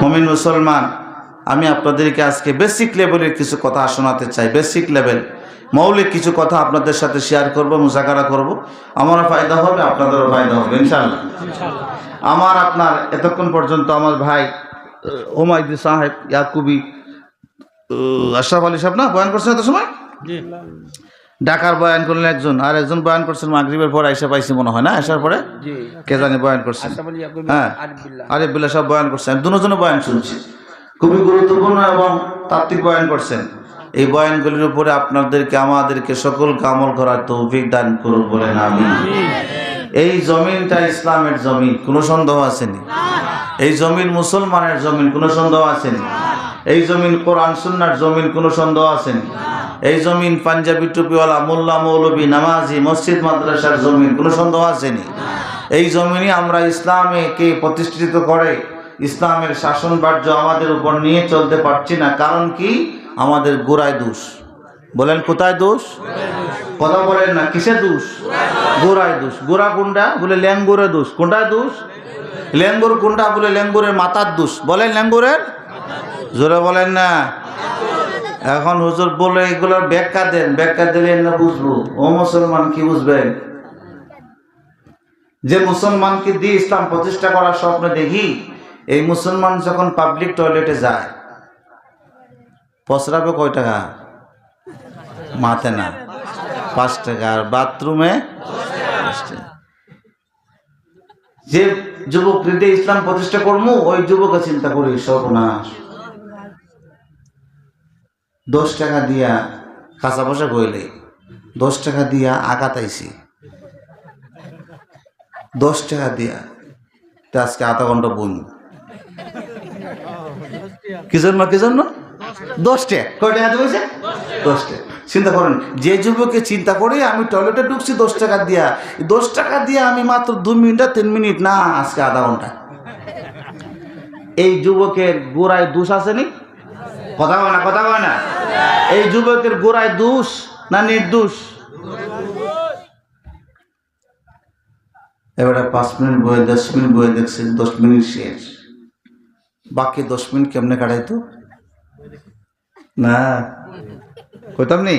মুমিন মুসলমান, আমি আপনাদেরকে আজকে বেসিক লেভেলের কিছু কথা শোনাতে চাই। বেসিক লেভেল, মৌলিক কিছু কথা আপনাদের সাথে শেয়ার করব, মুজাকারা করব। আমারও ফায়দা হবে, আপনাদেরও ফায়দা হবে ইনশাআল্লাহ। আমার আপনার এতক্ষণ পর্যন্ত আমার ভাই ওমাইদি সাহেব ইয়াকুবি আশরাফ আলী সাহেব না বয়ান করছেন এত সময়, ঢাকার বয়ান করলেন একজন, আর একজন বয়ান করছেন মাগরিবের পরে এসে পাইছি মনে হয় না, আসার পরে কে জানি বয়ান করছেন, হ্যাঁ আরিফ বিল্লাহ সব বয়ান করছেন, দুজনে বয়ান শুনছি, খুবই গুরুত্বপূর্ণ এবং তাত্ত্বিক বয়ান করছেন। এই বয়ানগুলির উপরে আপনাদেরকে আমাদেরকে সকলকে আমল করার তৌফিক দান করুন বলেন আমিন। এই জমিনটা ইসলামের জমিন, কোনো সন্দেহ আসেনি। এই জমিন মুসলমানের জমিন, কোনো সন্দেহ আসেনি। এই জমিন কোরআন সুন্নাহর জমিন, কোনো সন্দেহ আসেনি। এই জমিন পাঞ্জাবি টুপিওয়ালা মোল্লা মৌলবী নামাজি মসজিদ মাদ্রাসার জমিন, কোনো সন্দেহ আসেনি। এই জমিনে আমরা ইসলামকে প্রতিষ্ঠিত করে ইসলামের শাসন বাহ্য আমাদের উপর নিয়ে চলতে পারছি না। কারণ কি? আমাদের গোড়ায় দোষ। বলেন কোথায় দোষ? কথা বলেন না, কিসে দোষ? গোড়ায় দোষ। গোড়া কোনটা? বলে ল্যাঙ্গুরের দোষ। কোনটায় দোষ? ল্যাঙ্গুর কোনটা? বলে ল্যাঙ্গুরের মাথার দোষ। বলেন ল্যাঙ্গুরের, জোরে বলেন না। এখন হুজুর বলে এগুলোর ব্যাখ্যা দেন, ব্যাখ্যা দিলে না বুঝবো। ও মুসলমান কি বুঝবেন? যে মুসলমানকে দিয়ে ইসলাম প্রতিষ্ঠা করার স্বপ্ন দেখি, এই মুসলমান যখন পাবলিক টয়লেটে যায় পচরাবে কয় টাকা? মাথে না 5 টাকা। আর বাথরুমে 10 টাকা। যে যুবক হৃদয়ে ইসলাম প্রতিষ্ঠা করবো, ওই যুবকে চিন্তা করি সর্বনাশ, 10 টাকা দিয়া কাঁচা পয়সা কইলে 10 টাকা দিয়া আগাতাইছি, 10 টাকা দিয়া আজকে আধা ঘন্টা বই। কি জন্য? 10 টাকা। কয় টাকা দিয়েছে? 10 টাকা। চিন্তা করেন, যে যুবকে চিন্তা করে আমি টয়লেটে ঢুকছি 10 টাকা দিয়া, 10 টাকা দিয়া আমি মাত্র 2 মিনিট 3 মিনিট না, আজকে আধা ঘন্টা। এই যুবকের গোড়ায় দোষ আসেনি? কথা হয় না, কথা হয় না। এই যুবকের গোড়ায় দোষ না নির্দোষ? এবারে 5 মিনিট বয়ে 10 মিনিট বয়ে দেখছেন 10 মিনিট শেষ, বাকি 10 মিনিট কেমনে কাটাইতো না কইতাম নি।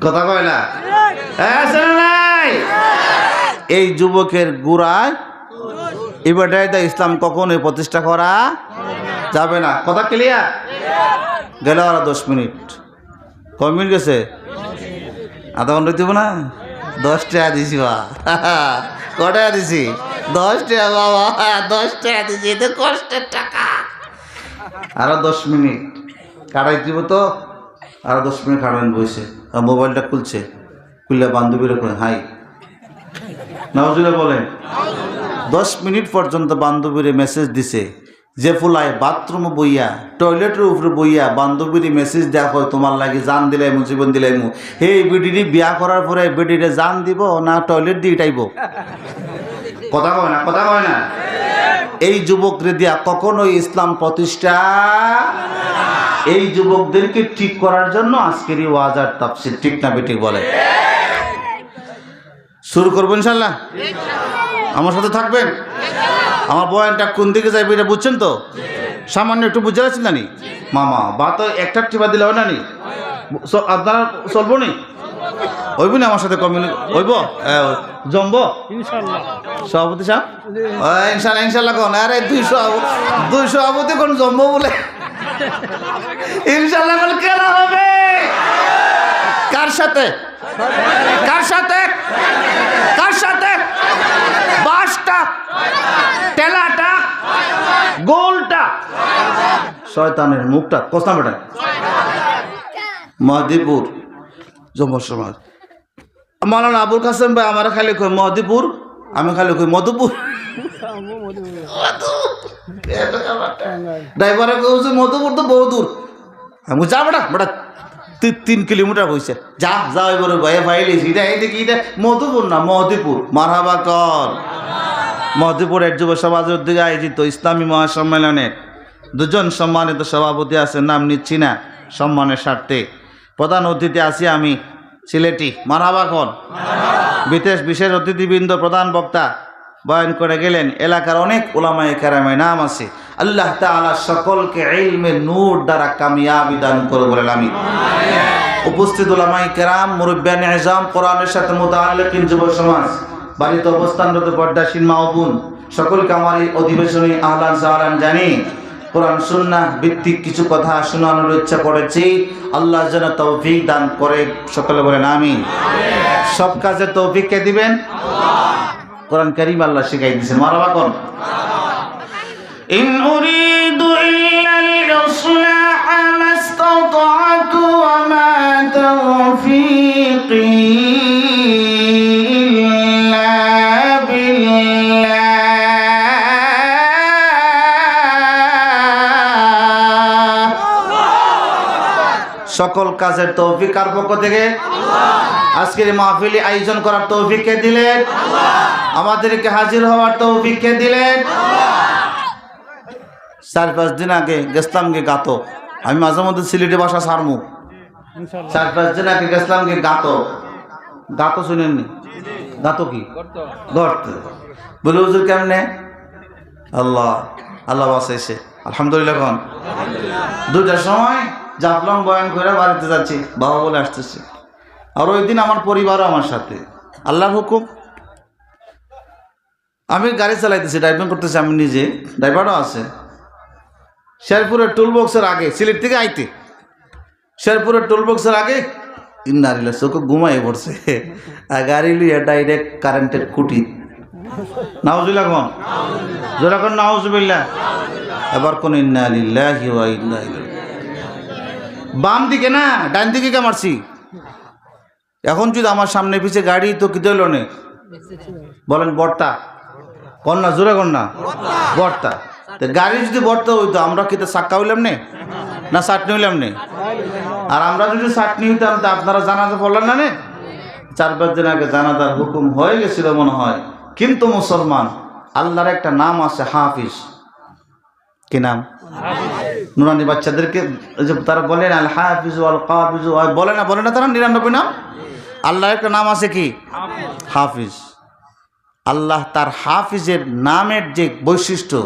কথা কয় না? এই যুবকের গোড়ায় এবারে ইসলাম কখনোই প্রতিষ্ঠা করা যাবে না। কথা ক্লিয়ার? গেল আর 10 মিনিট। কয় মিনিট গেছে? আধা ঘন্টা দিব না? 10 টাকা দিছি বা। কয় টাকা দিছি? 10 টাকা বাবা, 10 টাকা দিছি, এতে কষ্টের টাকা। আরো 10 মিনিট কাটাই দিব তো, আরো 10 মিনিট কাটাবেন বসে। আর মোবাইলটা খুলছে, খুললে বান্ধবীরা করে হাই নাউজুবিল্লাহ বলেন। 10 মিনিট পর্যন্ত বান্ধবীরে মেসেজ দিছে, যে ফুলায় বাথরুম বইয়া টয়লেটের উপরে বইয়া বান্ধবীর মেসেজ দেওয়া হয় তোমার লাগে জান দিলাইমু জীবন দিলাইমু। এই বেডিটি বিয়া করার পরে বেডিরে জান দিব না টয়লেট দিয়ে টাইব? কথা কয় না, কথা কয় না। এই যুবকরে দিয়া কখনোই ইসলাম প্রতিষ্ঠা। এই যুবকদেরকে ঠিক করার জন্য আজকের এই ওয়াজ আর তাফসীর, ঠিক না বেঠিক বলে? শুরু করবো ইনশাআল্লাহ? আমার সাথে থাকবেন? আমার বয়ানটা কোন দিকে যাইবে এটা বুঝছেন তো? সামান্য একটু বুঝে রাখছেন না নি মামা? বা তো একটা টিপা দিলে হয় না নি? আপনারা চলবো নি? হইব না আমার সাথে কমিউনিটি? হইব? জমবো সভাপতি সাহেব? ইনশাল্লাহ, ইনশাল্লাহ কোন? আরে 200 সভাপতি কোন জমবো বলে? ইনশাল্লাহ কোন কেন হবে? কার সাথে? কার সাথে? কার সাথে? বাসটা, টেলাটা, গোলটা, শয়তানের মুখটা কোস্তাম বেটা মহদীপুর জম্মুর সমাজ। মাওলানা আবুল কাসেম ভাই আমার খালি কই মহদীপুর, আমি খালি কই মধুপুর। ড্রাইভারে কইছে মধুপুর তো বহু দূর। আমি যা বেটা বেটা 3 কিলোমিটার হয়েছে, যা যা এবার ভাই ফাইলিস এটা এই দেখি এটা মধুপুর না মহদীপুর। মারহাবা কর। মহদীপুরের যুব সমাজের উদ্যোগে আয়োজিত ইসলামী মহাসম্মেলনের 2জন সম্মানিত সভাপতি আছেন, নাম নিচ্ছি না সম্মানের স্বার্থে। প্রধান অতিথি আছি আমি সিলেটি। মারহাবা কর। বিশেষ অতিথিবৃন্দ, প্রধান বক্তা বয়ান করে গেলেন। এলাকার অনেক উলামায়ে কেরামের নাম আছে। আল্লাহ তাআলা সকলকে ইলমে নূর দ্বারা কামিয়াবি দান করে বলেন আমিন। উপস্থিত উলামায়ে কেরাম, মুরব্বিয়ানে ইজাম, কোরআনের সাথে মুতাআল্লিকিন যুব সমাজ, বাড়িতে অবস্থানরত পর্দাশীল মা ও বোন, সকলকে আমার এই অধিবেশনে আহলান সাহলান জানি। কোরআন সুন্নাহ ভিত্তিক কিছু কথা শোনানোর ইচ্ছা করেছি। আল্লাহ যেন তৌফিক দান করে, সকলে বলেন আমিন। সব কাজে তৌফিক কে দিবেন? কোরআন কারীম আল্লাহ শিখাই দিয়েছেন, মারহাবা কোন। ইন উরিদু ইল্লাল ইসলাহা মাস্তাতা'তু ওয়া মা তাওফীকি ইল্লা বিল্লাহ। সকল কাজের তৌফিক কার পক্ষ থেকে? আজকের মাহফিলে আয়োজন করার তৌফিক কে দিলেন? আমাদেরকে হাজির হওয়ার তৌফিক কে দিলেন? 4-5 দিন আগে গেছিলাম গে গাতো। আমি মাঝে মধ্যে সিলেটি ভাষা ছাড়মু। 4-5 দিন আগে গেছিলাম গে গাতো। গাতো শুনেননি? গাতো কি? গর্ত। বলে হুজুর কেমনে? আল্লাহ আল্লাহ বাঁচাইছে, আলহামদুলিল্লাহ। কোন 2টার সময় জাফলং বয়ান করে বাড়িতে যাচ্ছি, বাবা বলে আসতেছে। আর ওই দিন আমার পরিবারও আমার সাথে, আল্লাহর হুকুম। আমি গাড়ি চালাইতেছি, ড্রাইভিং করতেছি, আমি নিজে, ড্রাইভারও আছে। শেরপুরের টুলবক্সের আগে, সিলেট থেকে আইতে শেরপুরের টুলবক্সের আগে ইন্নারিল্লাহ চোখে ঘুমাই পড়ছে। আর গাড়ি লিয়ে ডাইরেক্ট কারেন্টের খুঁটি। নাউজুবিল্লাহ কোন, জোরা কোন নাউজুবিল্লাহ। এবার কোন ইন্না লিল্লাহি ওয়া ইন্না ইলাইহি। বাম দিকে না ডান দিকে কে মারছি। এখন যদি আমার সামনে পিছে গাড়ি তো কি দিল নে বলেন, বর্তা কন্যা, জোরে কন্যা বর্তা। গাড়ি যদি বর্তা হইতো আমরা কি তো চাক্কা হইলাম নে, না চাটনি হইলাম নে? আর আমরা যদি চাটনি হইতাম তা আপনারা জানাজা পড়লেন না নে? 4-5 দিন আগে জানাজার হুকুম হয়ে গেছিল মনে হয়। কিন্তু মুসলমান, আল্লাহর একটা নাম আছে হাফিজ। কি নাম? নুরানি বাচ্চাদেরকে তারা বলেন আল হাফিজ ওয়াল কাবিজ, বলে না তারা 99 নাম। আল্লাহর একটা নাম আছে কি? হাফিজ। আল্লাহ তার হাফিজের নামের যে বৈশিষ্ট্য,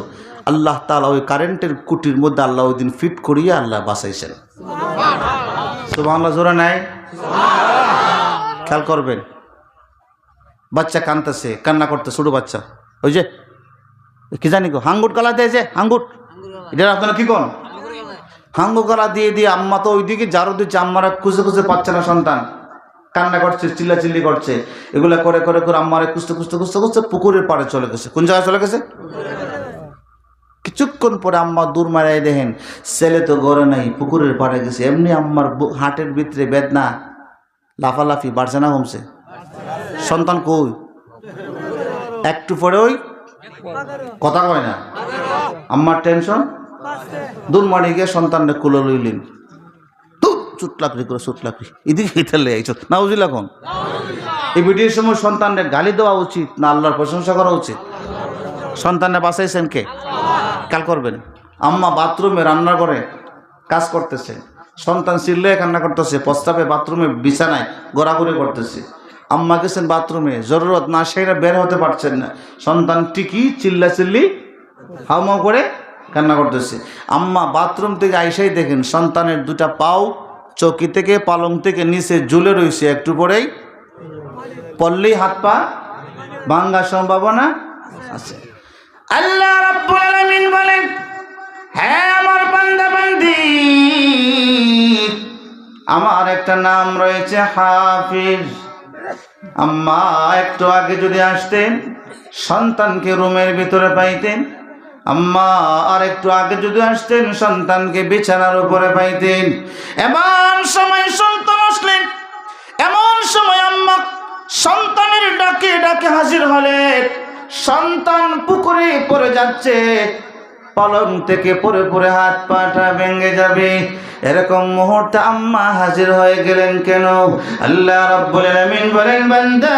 আল্লাহ তাআলা ওই কারেন্টের কুটির মধ্যে আল্লাহ ওই দিন ফিট করিয়ে আল্লাহ বাঁচাইছেন। সুবহানাল্লাহ, জোরে নাই? খেয়াল করবেন, বাচ্চা কাঁদতেছে, কান্না করতে, ছোট বাচ্চা, ওই যে কি জানি গো হাঙ্গুট গলা দেয় যে হাঙ্গুট, এটা আপনারা কি কোন? হাঙ্গু গলা দিয়ে দিয়ে আম্মা তো ওইদিকে জারু দিচ্ছে, আম্মারা খুঁজে খুঁজে পাচ্ছে না, সন্তান কান্না করছে, চিল্লাচিল্লি করছে। এগুলা করে করে করে আম্মারে খুঁজতে খুঁজতে খুঁজতে খুঁজতে পুকুরের পাড়ে চলে গেছে। কোন জায়গায় চলে গেছে? কিছুক্ষণ পরে আম্মা দূর মারাই দেখেন ছেলে তো ঘরে নাই, পুকুরের পাড়ে গেছে। এমনি আম্মার হাটের ভিতরে বেদনা, লাফালাফি বাড়ছে না কমছে? সন্তান কই? একটু পরে ওই কথা কয় না, আম্মার টেনশন, দূর মারি গিয়ে সন্তানটা কুলো লইলেন। চুটলাকড়ি করে চুটলাকড়ি এদিকে খেতে আইছ না, বুঝিলা কোন? এই ভিডিওর সময় সন্তানকে গালি দেওয়া উচিত না আল্লাহর প্রশংসা করা উচিত? সন্তানরা বাঁচাইছেন কে? খেয়াল করবেন। আম্মা বাথরুমে রান্না করে কাজ করতেছে, সন্তান চিল্লে কান্না করতেছে, প্রস্তাবে বাথরুমে বিছানায় গড়াগড়ি করতেছে। আম্মা গেছেন বাথরুমে, জরুরত না সেটা বের হতে পারছেন না, সন্তান ঠিকই চিল্লা চিল্লি হাউমাউ করে কান্না করতেছে। আম্মা বাথরুম থেকে আইসাই দেখেন সন্তানের 2টা পাও চৌকি থেকে পালং থেকে নিচে ঝুলে রয়েছে, একটু পরেই পড়লেই হাত পা ভাঙার সম্ভাবনা আছে। আল্লাহ রাব্বুল আলামিন বলেন, হ্যাঁ আমার বান্দা বান্দি, আমার একটা নাম রয়েছে হাফিজ। আম্মা একটু আগে যদি আসতেন সন্তানকে রুমের ভিতরে পাইতেন, আম্মা আর একটু আগে যদি আসতেন সন্তানকে বিছানার উপরে পাইতেন। এমন সময় সন্তান আসলেন, এমন সময় আম্মা সন্তানের ডাকে ডাকে হাজির হলেন। সন্তান পুকুরে পড়ে যাচ্ছে, পালং থেকে পড়ে পড়ে হাত পাটা ভেঙে যাবে, এরকম মুহূর্তে আম্মা হাজির হয়ে গেলেন কেন? আল্লাহ রাব্বুল আলামিন বলেন, বান্দা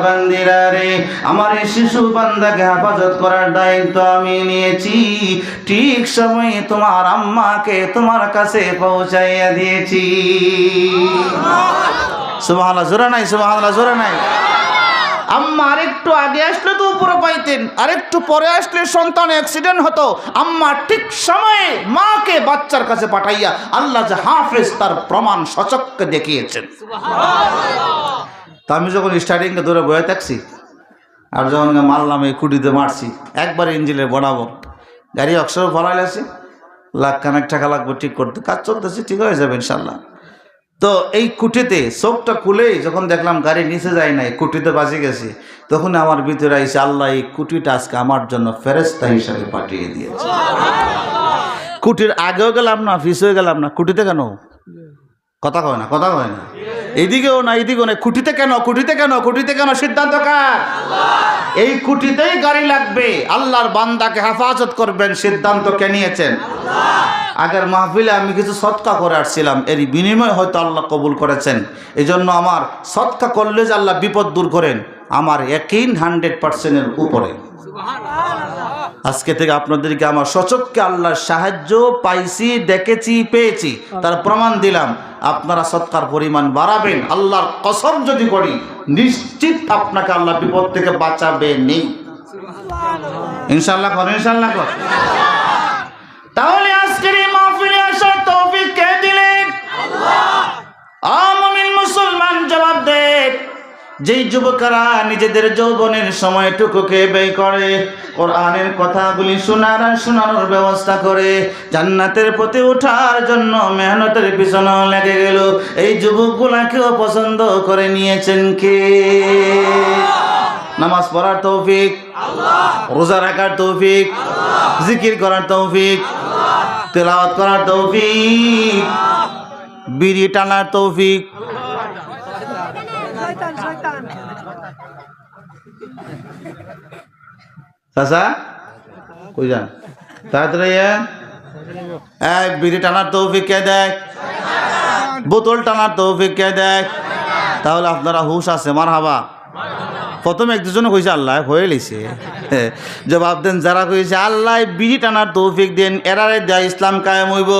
বান্দিরা রে, আমার এই শিশু বান্দাকে হেফাজত করার দায়িত্ব আমি নিয়েছি। ঠিক সময়ে তোমার আম্মাকে তোমার কাছে পৌঁছাইয়া দিয়েছি। সুবহানাল্লাহ, জোরে নাই? সুবহানাল্লাহ, জোরে নাই? আম্মা আরেকটু আগে আসলে তো উপরে পাইতেন, আরেকটু পরে আসলে সন্তান অ্যাক্সিডেন্ট হতো। আম্মা ঠিক সময়ে মাকে বাচ্চার কাছে পাঠাইয়া আল্লাহ যে হাফেজ তার প্রমাণ সচক্ষে দেখিয়েছেন। তা আমি যখন স্টার্টিংকে ধরে বয়ে থাকছি আর যখন মারলাম এই খুঁটিতে মারছি একবার ইঞ্জিনের বরাবর গাড়ি অক্সর ফলাই আছে, লাখখানেক টাকা লাগবে ঠিক করতে, কাজ চলতেছে, ঠিক হয়ে যাবে ইনশাল্লাহ। তো এই কুটিতে চোখটা খুলেই যখন দেখলাম গাড়ি নিচে যায় নাই, কুটিতে বাজে গেছি, তখন আমার ভিতরে আইসে আল্লাহ এই কুটিটা আজকে আমার জন্য ফেরেশতা হিসাবে পাঠিয়ে দিয়েছে। কুটির আগেও গেলাম না, পিছেও গেলাম না, কুটিতে কেন? কথা কয় না, কথা কয় না, এইদিকেও না এইদিকেও না, কুটিতে কেন, কুটিতে কেন, কুটিতে কেন? সিদ্ধান্ত কার? এই কুটিতেই গাড়ি লাগবে, আল্লাহর বান্দাকে হেফাজত করবেন, সিদ্ধান্ত কে নিয়েছেন? আগের মাহফিলে আমি কিছু সদকা করে আসছিলাম, এর বিনিময়ে হয়তো আল্লাহ কবুল করেছেন। এই জন্য আমার সদকা করলে যে আল্লাহ বিপদ দূর করেন আমার ইয়াকিন 100%-এর উপরে। আজকে থেকে আপনাদেরকে আমার সচক্ষে আল্লাহর সাহায্য পাইছি, দেখেছি, পেয়েছি, তার প্রমাণ দিলাম। আপনারা সদকার পরিমাণ বাড়াবেন, আল্লাহর কসম যদি করি নিশ্চিত আপনাকে আল্লাহ বিপদ থেকে বাঁচাবে নেই। ইনশাআল্লাহ করেন, ইনশাআল্লাহ করেন। তাহলে আজকের এই মাহফিলে আসার তৌফিক কে দিলেন? আল্লাহ। মুমিন মুসলমান জবাব দেন। যেই যুবকেরা নিজেদের যৌবনের সময়টুকুকে ব্যয় করে কোরআনের কথাগুলি শোনার আর শোনানোর ব্যবস্থা করে জান্নাতের পথে ওঠার জন্য মেহনতের পিছনে লেগে গেল, এই যুবকগুলাকেও পছন্দ করে নিয়েছেন কে? নামাজ পড়ার তৌফিক আল্লাহ, রোজা রাখার তৌফিক আল্লাহ, জিকির করার তৌফিক আল্লাহ, তেলাওয়াত করার তৌফিক, বিড়ি টানার তৌফিক। চাচা কই যান? তাড়াতাড়ি এক বিড়ি টানার তৌফিক কে দেয়? বোতল টানার তৌফিক কে দেয়? তাহলে আপনারা হুশ আছে, মারহাবা। প্রথমে এক দুজনে কইছে আল্লাহ হয়ে লিছে, জবাব দেন যারা কইছে আল্লাহ বিড়ি টানার তৌফিক দেন, এরারে দেয় ইসলাম কায়েম হইব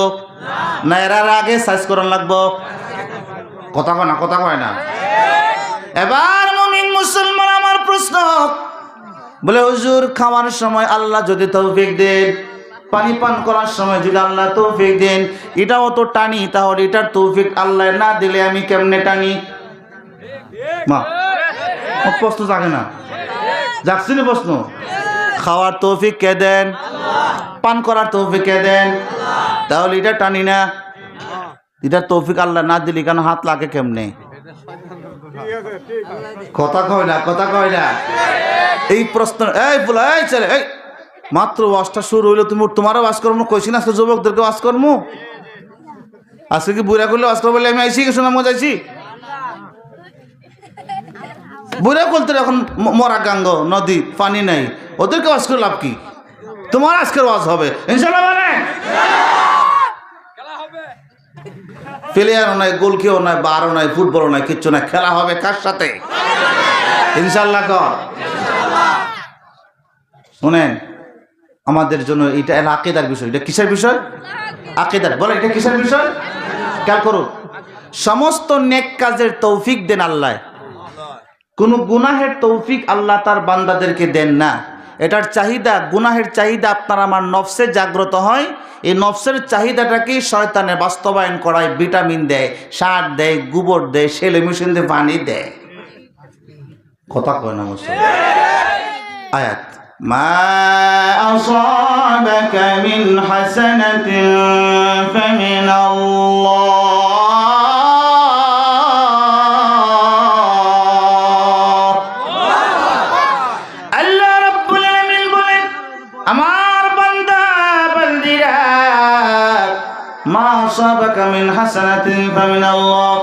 না এরার আগে সাইজ করান লাগবো? কথা কয় না, কথা কয় না। এবার মুমিন মুসলমান আমার প্রশ্ন, বলে হুজুর খাওয়ার সময় আল্লাহ যদি তৌফিক দেন, পানি পান করার সময় যদি আল্লাহ তৌফিক দেন, এটাও তো টানি, তাহলে এটার তৌফিক আল্লাহ না দিলে আমি কেমনে টানি? মা প্রশ্ন জাগে না, যাচ্ছি না প্রশ্ন। খাওয়ার তৌফিক কে দেন? পান করার তৌফিক কে দেন? তাহলে এটা টানি না, এটার তৌফিক আল্লাহ না দিলে কেন হাত লাগে কেমনে? কথা কয় না, কথা কয় না। এই প্রশ্ন, এই বলা, এই ছেলে, এই মাত্র ওয়াজটা শুরু হইলো, তুমি তোমারও ওয়াজ করবো কইছি না, আজকে যুবকদেরকে ওয়াজ করবো। আজকে কি বুড়া করলে ওয়াজ করবো বলে আমি আইসি, কিছু না মজা আইসি। বুড়া করতে এখন মরা গাঙ্গ নদী পানি নাই, ওদেরকে ওয়াজ করে লাভ কি? তোমার আজকের ওয়াজ হবে ইনশাআল্লাহ। মানে প্লেয়ারও নাই, গোলকিও নাই, বারও নাই, ফুটবলও নাই, কিচ্ছু নাই, খেলা হবে কার সাথে? ইনশাআল্লাহ কর। শুনেন, আমাদের জন্য এটা আকীদার বিষয়। এটা কিসের বিষয়? আকীদার। বলে এটা কিসের বিষয়? খেয়াল করুন, সমস্ত নেক কাজের তৌফিক দেন আল্লাহ, কোন গুনাহের তৌফিক আল্লাহ তার বান্দাদেরকে দেন না। এটার চাহিদা, গুনাহের চাহিদা আপনার আমার নফসে জাগ্রত হয়, এই নফসের চাহিদাটাকে শয়তানে বাস্তবায়ন করায়, ভিটামিন দেয়, সার দেয়, গোবর দেয়, সেলে মেশিন দিয়ে পানি দেয়। কথা কয় না মুসলিম। আয়াত মা আসাবাকা মিন হাসানাতিন ফামিনাল্লাহ মিন হাসানাতিন ফামিনাল্লাহ।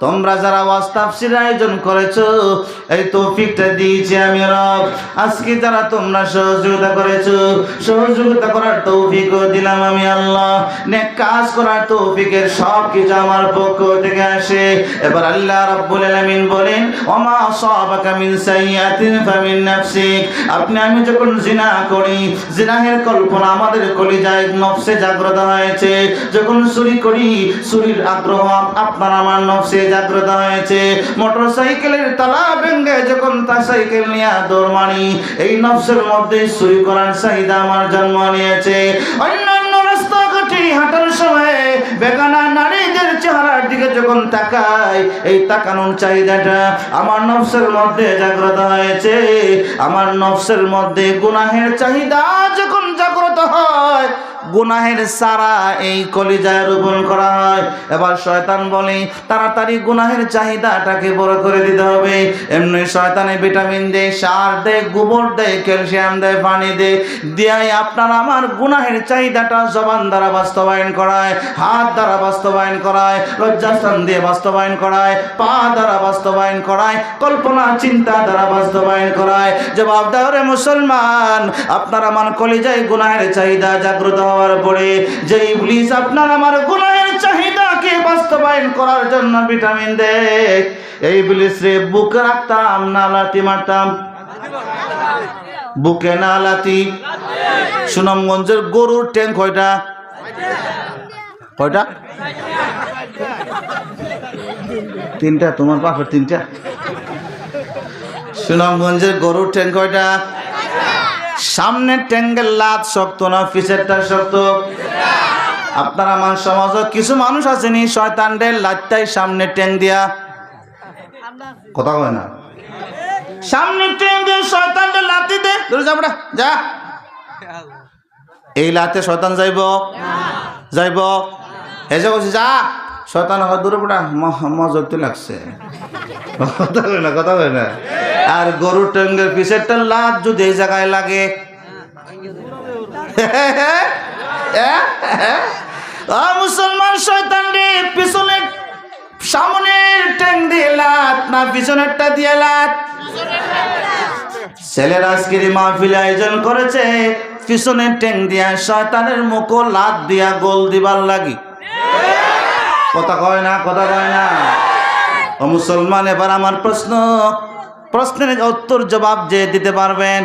তোমরা যারা ওয়াজ তাফসীর আয়োজন করেছো এই তৌফিকটা দিয়েছি আমি রব। আজকে যারা তোমরা সহযোগিতা করেছো, সহযোগিতা করার তৌফিকও দিলাম আমি আল্লাহ। নেক কাজ করার তৌফিকের সব কিছু আমার পক্ষ থেকে আসে। এবার আল্লাহ রাব্বুল আলামিন বলেন, ওমা আসাবাকা মিন সাইয়্যাতিন ফামিন নাফসিক। আপনি আমি যখন জিনা করি, জিনাহের কল্পনা আমাদের কলিজায় নফসে জাগ্রত হয়েছে। যখন চুরি করি, চুরির আগ্রহ আপনার আমার নফসে জাগ্রত হয়েছে। মোটরসাইকেলের তালা ভেঙে যখন তার সাইকেল নিয়ে দৌড় মারি, এই নফসের মধ্যে চুরি করার চাহিদা আমার জন্ম নিয়েছে। অন্যান্য রাস্তাঘাটে হাঁটার সময় বেগানা নারীদের চেহারার দিকে যখন তাকাই, এই তাকানোর চাহিদাটা আমার নফসের মধ্যে জাগ্রত হয়েছে। আমার নফসের মধ্যে গুনাহের চাহিদা যখন জাগ্রত হয়, গুনাহের সারা এই কলিজায় রোপণ করা হয়। এবার শয়তান বলে তাড়াতাড়ি গুনাহের চাহিদাটাকে বড় করে দিতে হবে। এমনি শয়তানে ভিটামিন দেয়, সার দেয়, গোবর দেয়, ক্যালসিয়াম দেয়, পানি দেয়, দিয়ে আপনার আমার গুনাহের চাহিদাটা জবান দ্বারা বাস্তবায়ন করায়, হাত দ্বারা বাস্তবায়ন করায়, লজ্জাস্থান দিয়ে বাস্তবায়ন করায়, পা দ্বারা বাস্তবায়ন করায়, কল্পনা চিন্তা দ্বারা বাস্তবায়ন করায়। জবাব দাও রে মুসলমান, আপনার আমার কলিজায় গুনাহের চাহিদা জাগ্রত হওয়ার পরে যে ইবলিস আপনার আমার গুনাহের চাহিদাকে বাস্তবায়ন করার জন্য ভিটামিন দেয়, এই ইবলিস রে বুকে রাখতাম না লাথি মারতাম? বুকে না লাথি? সুনামগঞ্জের গরুর ট্যাং কয়টা? কয়টা? তিনটা। তোমার বাপের তিনটা? সুনামগঞ্জের গরুর ট্যাং কয়টা? সামনের ট্যাঙ্গের লাত শক্ত না পিছেরটা শক্ত? আপনার আমার সমাজে কিছু মানুষ আছেনি শয়তানদের লাতটাই সামনে ট্যাং দিয়া, কথা কয় না, সামনে ট্যাং দিয়ে শয়তানদের লাতি দে, ধরে যা বড়া যা। এই লাতে শয়তান যাইব? যাইব? হেজে বলছি যা, শয়তান হয় দূরে বড়া মজা তো লাগছে, কথা কয় না, কথা কয় না। আর গরুর ট্যাঙ্গের পিছেরটা লাত যদি এই জায়গায় লাগে, মুসলমান শয়তান রে পিছনের সামনের ট্যাং দিয়ে লাত না পিছনেরটা দিয়ে লাত? ছেলের আজকের মাহফিল আয়োজন করেছে পিছনের ট্যাং দিয়া শয়তানের মুখ লাত দিয়া গোল দিবার লাগি, কথা কয় না, কথা কয় না। ও মুসলমান, এবার আমার প্রশ্নের উত্তর জবাব যে দিতে পারবেন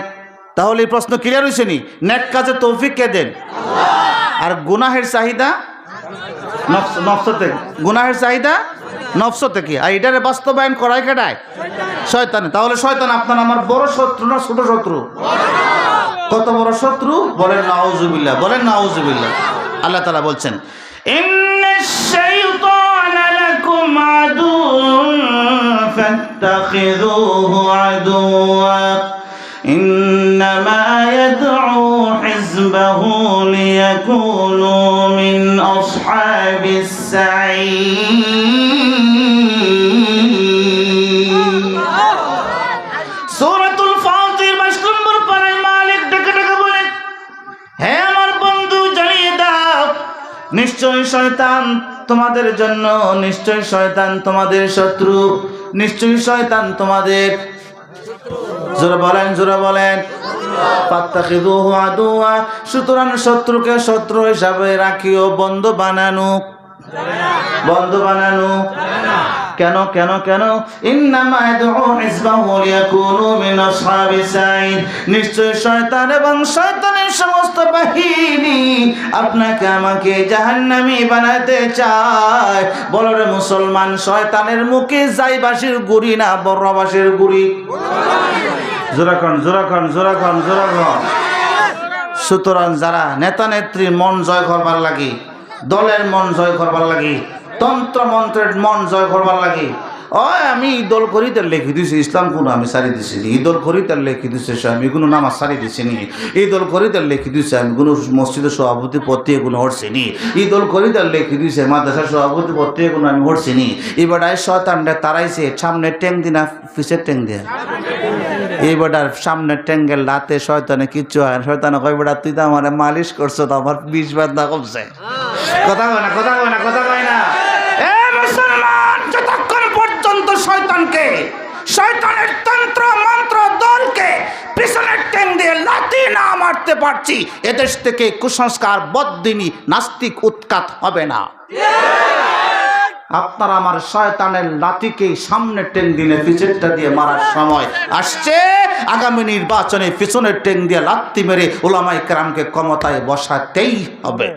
তাহলে এই প্রশ্ন ক্লিয়ার হয়েছে নি? নেক কাজে তৌফিক কে দেন? আর গুনাহের চাহিদা নফস থেকে, গুনাহের চাহিদা নফস থেকে, আর এটারে বাস্তবায়ন করায় কেটায়? শয়তানে। তাহলে শয়তান আপনার আমার বড় শত্রু না ছোট শত্রু? কত বড় শত্রু? বলেন নাউজুবিল্লাহ, বলেন নাউজুবিল্লাহ। আল্লাহ তাআলা বলছেন ইন্নাশ শাইতানা লাকুম আদুউন ফাত্তাখিযুহু আদুওয়া ইন্নামা ইয়াদউ হিজবাহু লিয়াকুনু মিন আসহাবিস সাঈর। সূরাতুল ফাতির 22 নম্বর পারায় মালিক ডেকে ডেকে বলেন, হে আমার বন্ধু জানিয়ে দাও, নিশ্চয় শয়তান তোমাদের জন্য, নিশ্চয় শয়তান তোমাদের শত্রু, নিশ্চয় শয়তান তোমাদের, জোরে বলেন, জোরে বলেন, ফাত্তাখিযুহু আদুওয়া, সুতরাং শত্রুকে শত্রু হিসাবে রাখিও, বন্ধু বানানো, বন্ধু বানানো। কেন কেন কেন? ইন্নামা ইয়াদউ হিজবাহু লিয়াকুনু মিন আসহাবিস সাঈর, নিশ্চয় শয়তান এবং শয়তানের সমস্ত বাহিনী আপনাকে আমাকে জাহান্নামী বানাতে চায়। বলো রে মুসলমান, শয়তানের মুখে যাইবাসীর গুড়ি না বড়বাসীর গুড়ি? জোরাখন জোরাখন জোরাখন জোরাখন। সুতরাং যারা নেতা নেত্রীর মন জয় করবার লাগি, দলের মন জয় করবার লাগি, তন্ত্র মন্ত্রের মন জয় করবার লাগে, আমি দল করি তার লেখি দিছি ইসলাম কোনো আমি সারি দিছি নি, এই দল করি তার লেখি দিছে আমি কোনো নামাজ সারি দিছি নি, এই দল করি তার লেখি দিছে আমি কোনো মসজিদের সভাপতি পদ থেকে কোনো হরছি নি, এই দল করি তার লেখি দিছে মাদ্রাসার সভাপতি পদ থেকে কোনো আমি হরছি নি। এবার শয়তানটা তারাইছে সামনে ট্যাং দিনা পিছের ট্যাং দিয়ে, এই বেটার সামনের ট্যাঙ্গের লাতে শয়তানে কিচ্ছু হয়। শয়তানে কয় বেটা তুই তো আমার মালিশ করছো, তো আমার 20 বাদা কমছে, কথা কয় না, কথা কয় না, কথা কয় না। মুসলমান, যতক্ষণ পর্যন্ত শয়তানকে, শয়তানের তন্ত্র মন্ত্র দলকে পিছনের ট্যাং দিয়ে লাথি না মারতে পারছি, এদেশ থেকে কুসংস্কার বদ্দিনী নাস্তিক উৎখাত হবে না। আপনার আমার শয়তানের লাঠিকে সামনে ট্যাং দিলে পিছেরটা দিয়ে মারার সময় আসছে। আগামী নির্বাচনে পিছনের ট্যাং দিয়ে লাথি মেরে উলামায়ে কেরামকে ক্ষমতায় বসাতেই হবে।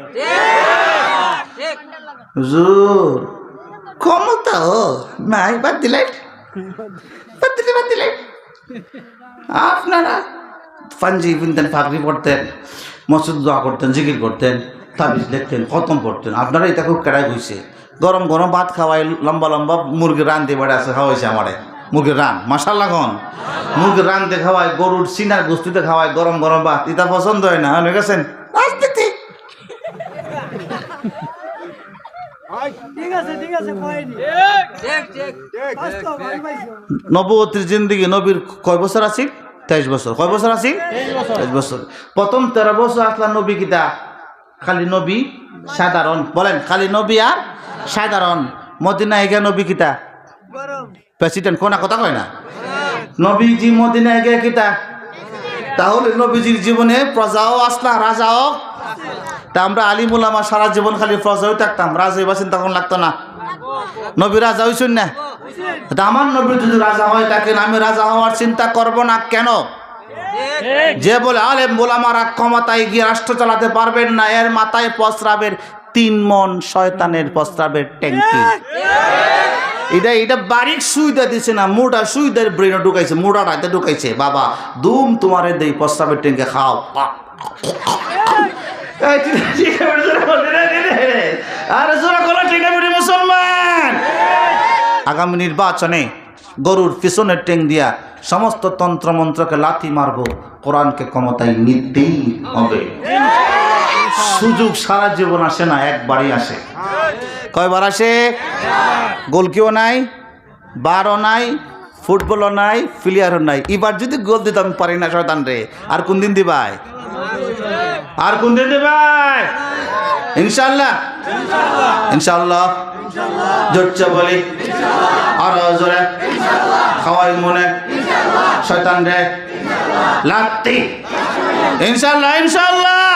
হুজুর ক্ষমতা ও নাই, বাদ দিলেন, বাদ দিলেন। আপনারা পাঞ্জি বুনতেন, ফাঁকরি পড়তেন, মসজিদ দোয়া করতেন, জিকির করতেন, তাবিজ লিখতেন, খতম পড়তেন। আপনারা এটা খুব কেড়াই হয়েছে। গরম গরম ভাত খাওয়াই, লম্বা লম্বা মুরগির রান দিয়ে বেড়ে আছে খাওয়াইছে আমারে। মুরগির রান মাশাআল্লাহ খন, মুরগির রান দিয়ে খাওয়ায়, গরুর সিনার গোস্তিতে খাওয়ায়, গরম গরম ভাত। এটা পছন্দ হয় না, হয়ে গেছেন রাজনীতি। নবুয়তের জিন্দিগি, নবীর কয় বছর আছে? 23 বছর। কয় বছর আছে? 23 বছর। প্রথম 13 বছর আসলাম নবী কিতা? খালি নবী সাধারণ। বলেন, খালি নবী আর সাধারণ। মদিনায় গিয়ে নবী কিতা? প্রেসিডেন্ট। কোনা কথা কয় না? নবীজি মদিনায় গিয়ে কিতা? তাহলে নবীজির জীবনে প্রজাও আসলা, রাজাও। তা আমরা আলিম উলামা সারা জীবন খালি প্রজাও থাকতাম, রাজা হইবা চিন্তা কোন লাগতো না? নবী রাজা হইছেন না? আমার নবী যদি রাজা হয় থাকেন, আমি রাজা হওয়ার চিন্তা করব না কেন? যে বলে আলেম উলামারা ক্ষমতায় গিয়ে রাষ্ট্র চালাতে পারবেন না, এর মাথায় প্রস্রাবের 3 মণ শয়তানের প্রস্রাবের ট্যাঙ্কি। এটা বারিক সুইদা দিছে না, মোটা সুইদার ব্রেনে ঢুকাইছে, মোটা রাতে ঢুকাইছে। বাবা দুম তোমারে দেই প্রস্রাবের ট্যাঙ্কে খাও। আরে জোরা কলা ঠিক আছে মুসলমান। আগামী নির্বাচনে গরুর পিছনের ট্যাং দিয়া সমস্ত তন্ত্রমন্ত্রকে লাথি মারবো, কোরআনকে ক্ষমতায় নিতেই হবে। সুযোগ সারা জীবন আসে না, একবারই আসে। কয়বার আসে? গোলকিও নাই, বারও নাই, ফুটবলও নাই, প্লেয়ারও নাই। এবার যদি গোল দিতে আমি পারি না শয়তান রে, আর কোন দিন দিবাই? আর কোন দিন দিবাই? ইনশাআল্লাহ, ইনশাআল্লাহ। জোরছে বলি আর জোরে খাওয়াই মনে শয়তান রে লাত্তি। ইনশাআল্লাহ, ইনশাআল্লাহ।